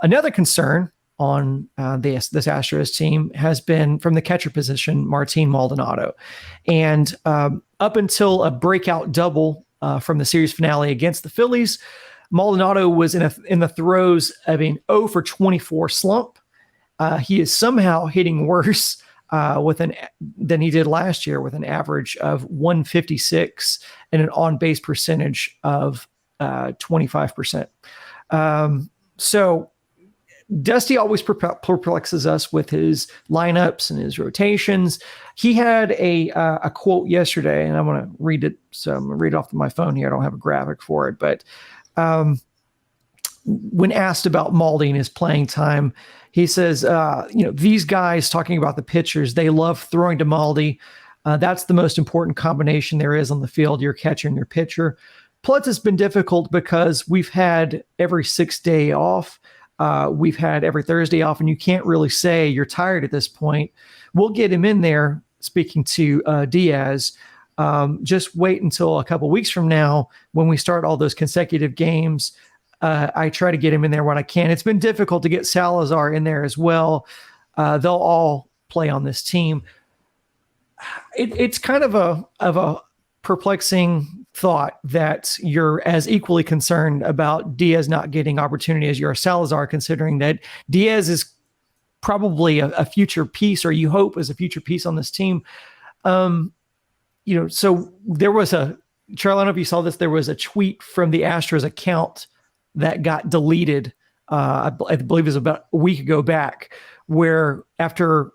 Another concern on this Astros team has been from the catcher position, Martin Maldonado. And up until a breakout double from the series finale against the Phillies, Maldonado was in the throes of an 0 for 24 slump. He is somehow hitting worse than he did last year, with an average of 156 and an on-base percentage of 25%. So Dusty always perplexes us with his lineups and his rotations. He had a quote yesterday, and I want to read it. So I'm going to read it off my phone here. I don't have a graphic for it, but when asked about Maldi and his playing time, he says, these guys, talking about the pitchers, they love throwing to Maldi. That's the most important combination there is on the field, your catcher and your pitcher. Plus, it's been difficult because we've had every 6th day off. We've had every Thursday off, and you can't really say you're tired at this point. We'll get him in there, speaking to Diaz. Just wait until a couple weeks from now when we start all those consecutive games. I try to get him in there when I can. It's been difficult to get Salazar in there as well. They'll all play on this team. It's kind of a perplexing thought that you're as equally concerned about Diaz not getting opportunity as you are Salazar, considering that Diaz is probably a future piece, or you hope is a future piece on this team. So there was Charlie, I don't know if you saw this, there was a tweet from the Astros account that got deleted, I believe it was about a week ago back, where after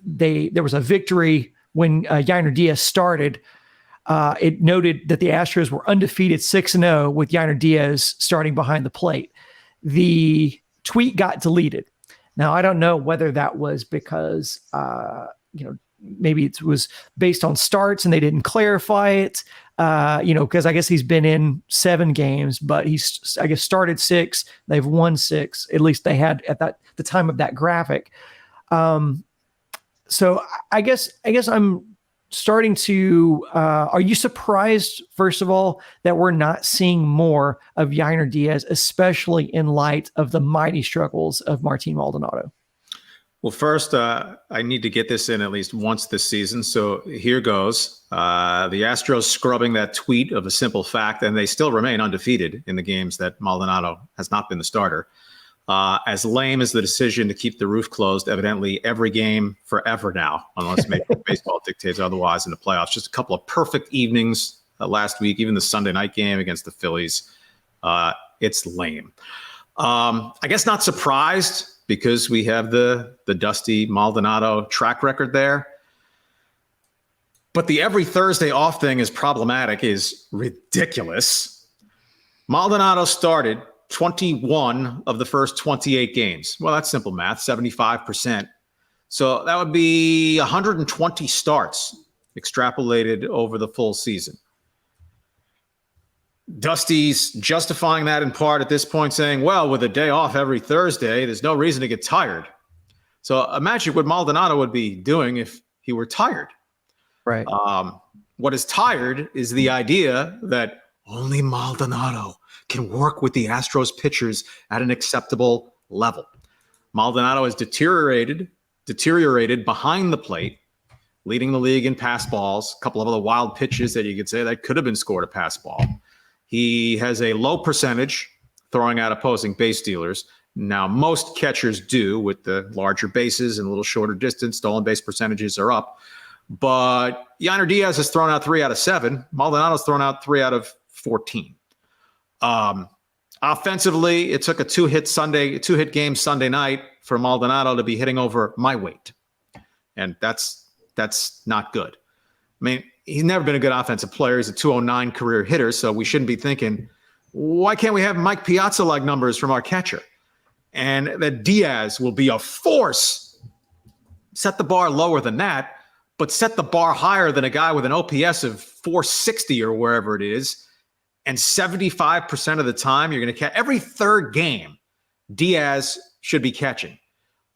there was a victory when Yainer Diaz started, it noted that the Astros were undefeated 6-0 with Yainer Diaz starting behind the plate. The tweet got deleted. Now, I don't know whether that was because, maybe it was based on starts and they didn't clarify it, because I guess he's been in 7 games, but he's, I guess, started 6. They've won 6. At least they had at the time of that graphic. So I guess I'm starting to, are you surprised, first of all, that we're not seeing more of Yainer Diaz, especially in light of the mighty struggles of Martin Maldonado? Well, first, I need to get this in at least once this season. So here goes. The Astros scrubbing that tweet of a simple fact, and they still remain undefeated in the games that Maldonado has not been the starter. As lame as the decision to keep the roof closed, evidently every game forever now, unless Major League Baseball dictates otherwise in the playoffs. Just a couple of perfect evenings last week, even the Sunday night game against the Phillies. It's lame. I guess not surprised, because we have the Dusty Maldonado track record there. But the every Thursday off thing is problematic, is ridiculous. Maldonado started 21 of the first 28 games. Well, that's simple math, 75%. So that would be 120 starts extrapolated over the full season. Dusty's justifying that in part at this point, saying, well, with a day off every Thursday, there's no reason to get tired. So imagine what Maldonado would be doing if he were tired. Right. What is tired is the idea that only Maldonado can work with the Astros pitchers at an acceptable level. Maldonado has deteriorated behind the plate, leading the league in pass balls, a couple of other wild pitches that you could say that could have been scored a pass ball. He has a low percentage throwing out opposing base stealers. Now, most catchers do with the larger bases and a little shorter distance. Stolen base percentages are up. But Yainer Diaz has thrown out 3 out of 7. Maldonado's thrown out 3 out of 14. Offensively, it took a two-hit game Sunday night for Maldonado to be hitting over my weight. And that's not good. I mean, he's never been a good offensive player. He's a 209 career hitter, so we shouldn't be thinking, why can't we have Mike Piazza-like numbers from our catcher? And that Diaz will be a force. Set the bar lower than that, but set the bar higher than a guy with an OPS of 460 or wherever it is. And 75% of the time, you're going to catch. Every third game, Diaz should be catching.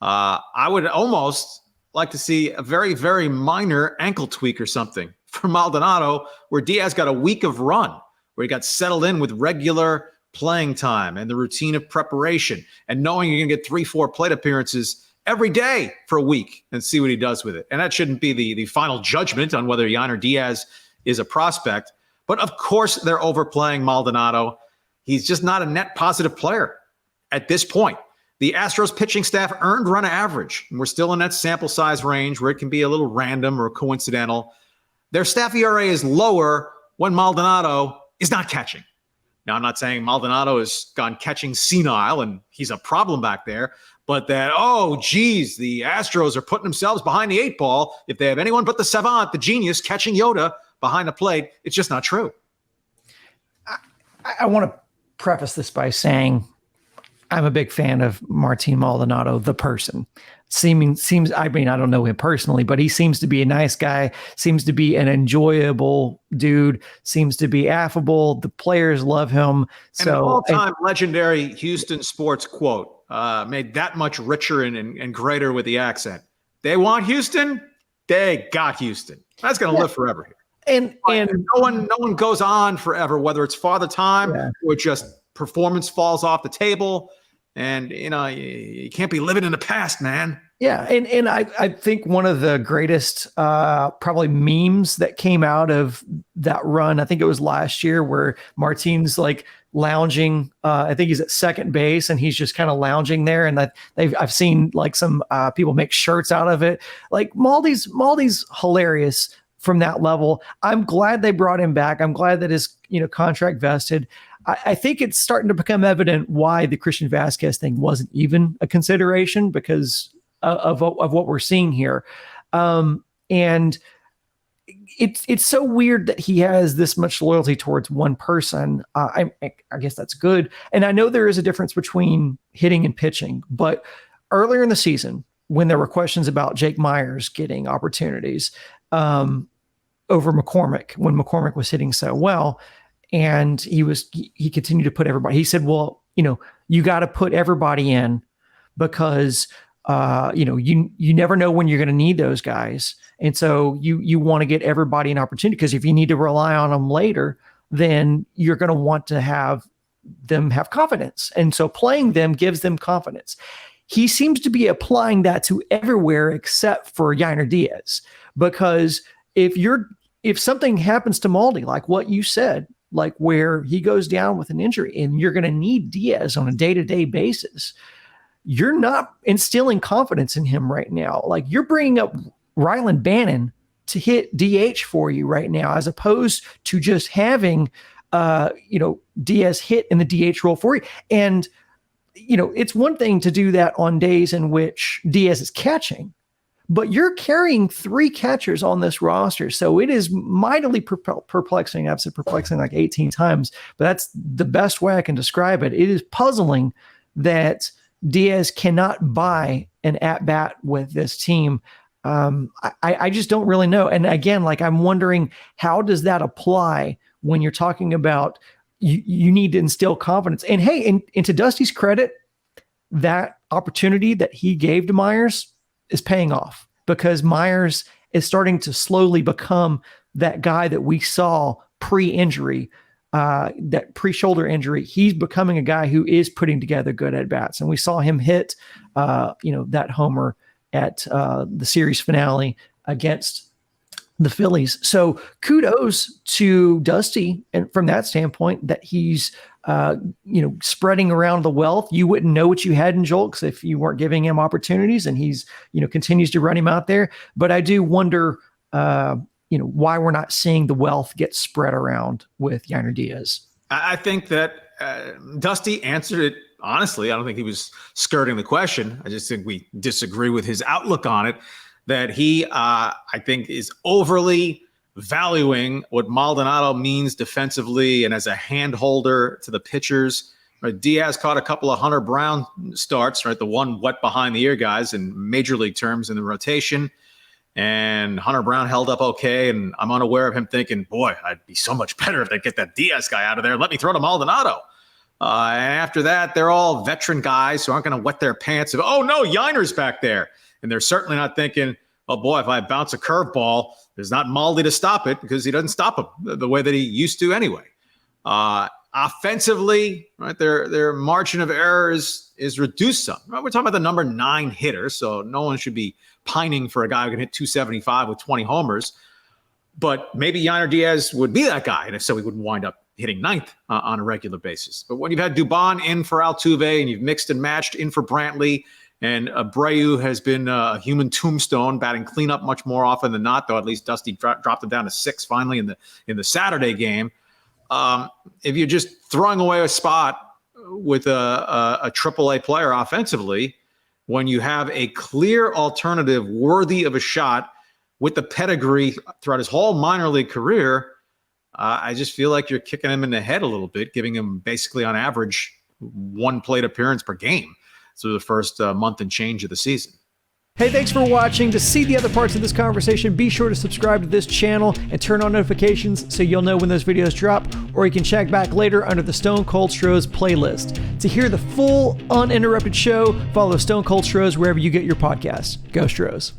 I would almost like to see a very, very minor ankle tweak or something for Maldonado, where Diaz got a week of run, where he got settled in with regular playing time and the routine of preparation and knowing you're going to get 3-4 plate appearances every day for a week and see what he does with it. And that shouldn't be the final judgment on whether Yainer Diaz is a prospect. But of course, they're overplaying Maldonado. He's just not a net positive player at this point. The Astros pitching staff earned run average, and we're still in that sample size range where it can be a little random or coincidental. Their staff ERA is lower when Maldonado is not catching. Now, I'm not saying Maldonado has gone catching senile and he's a problem back there, but that, oh, geez, the Astros are putting themselves behind the 8-ball if they have anyone but the savant, the genius, catching Yoda behind the plate. It's just not true. I want to preface this by saying I'm a big fan of Martin Maldonado, the person. Seems, I mean, I don't know him personally, but he seems to be a nice guy, seems to be an enjoyable dude, seems to be affable. The players love him. And an all-time legendary Houston sports quote, made that much richer and greater with the accent. They want Houston, they got Houston. That's going to live forever here. And no one goes on forever, whether it's Father Time or just performance falls off the table. And, you can't be living in the past, man. Yeah. And I think one of the greatest probably memes that came out of that run, I think it was last year, where Martin's like lounging. I think he's at second base and he's just kind of lounging there. And I've seen like some people make shirts out of it. Like Maldi's hilarious from that level. I'm glad they brought him back. I'm glad that his contract vested. I think it's starting to become evident why the Christian Vasquez thing wasn't even a consideration because of what we're seeing here. And it's so weird that he has this much loyalty towards one person. I guess that's good. And I know there is a difference between hitting and pitching, but earlier in the season, when there were questions about Jake Myers getting opportunities over McCormick, when McCormick was hitting so well, and he continued to put everybody. He said, well, you got to put everybody in because, you never know when you're going to need those guys. And so you want to get everybody an opportunity, because if you need to rely on them later, then you're going to want to have them have confidence. And so playing them gives them confidence. He seems to be applying that to everywhere except for Yainer Diaz, because if something happens to Maldi, like what you said, like where he goes down with an injury and you're going to need Diaz on a day-to-day basis, you're not instilling confidence in him right now. Like you're bringing up Rylan Bannon to hit DH for you right now, as opposed to just having, Diaz hit in the DH role for you. And, it's one thing to do that on days in which Diaz is catching, but you're carrying 3 catchers on this roster. So it is mightily perplexing. I've said perplexing like 18 times, but that's the best way I can describe it. It is puzzling that Diaz cannot buy an at-bat with this team. I just don't really know. And again, like I'm wondering, how does that apply when you're talking about you need to instill confidence? And hey, and to Dusty's credit, that opportunity that he gave to Myers is paying off, because Myers is starting to slowly become that guy that we saw pre-injury, that pre-shoulder injury. He's becoming a guy who is putting together good at-bats. And we saw him hit, that homer at the series finale against the Phillies. So kudos to Dusty, and from that standpoint, that he's spreading around the wealth. You wouldn't know what you had in Jolks if you weren't giving him opportunities, and he's continues to run him out there. But I do wonder why we're not seeing the wealth get spread around with Yainer Diaz. I think that Dusty answered it honestly. I don't think he was skirting the question. I just think we disagree with his outlook on it, that he, I think, is overly valuing what Maldonado means defensively and as a hand holder to the pitchers. Right? Diaz caught a couple of Hunter Brown starts, right? The one wet behind the ear guys in major league terms in the rotation. And Hunter Brown held up okay. And I'm unaware of him thinking, boy, I'd be so much better if they get that Diaz guy out of there and let me throw to Maldonado. And after that, they're all veteran guys who aren't going to wet their pants. Oh, no, Yainer's back there. And they're certainly not thinking, oh, boy, if I bounce a curveball, there's not Maldi to stop it, because he doesn't stop him the way that he used to anyway. I Offensively, right, their margin of error is reduced some. Right? We're talking about the number 9 hitter, so no one should be pining for a guy who can hit 275 with 20 homers. But maybe Yainer Diaz would be that guy, and if so, he would wind up hitting 9th on a regular basis. But when you've had Dubon in for Altuve, and you've mixed and matched in for Brantley, and Abreu has been a human tombstone, batting cleanup much more often than not, though at least Dusty dropped him down to 6 finally in the Saturday game. If you're just throwing away a spot with a AAA player offensively, when you have a clear alternative worthy of a shot with the pedigree throughout his whole minor league career, I just feel like you're kicking him in the head a little bit, giving him basically on average 1 plate appearance per game through the first month and change of the season. Hey, thanks for watching. To see the other parts of this conversation, be sure to subscribe to this channel and turn on notifications so you'll know when those videos drop, or you can check back later under the Stone Cold Stros playlist. To hear the full, uninterrupted show, follow Stone Cold Stros wherever you get your podcasts. Go Stros.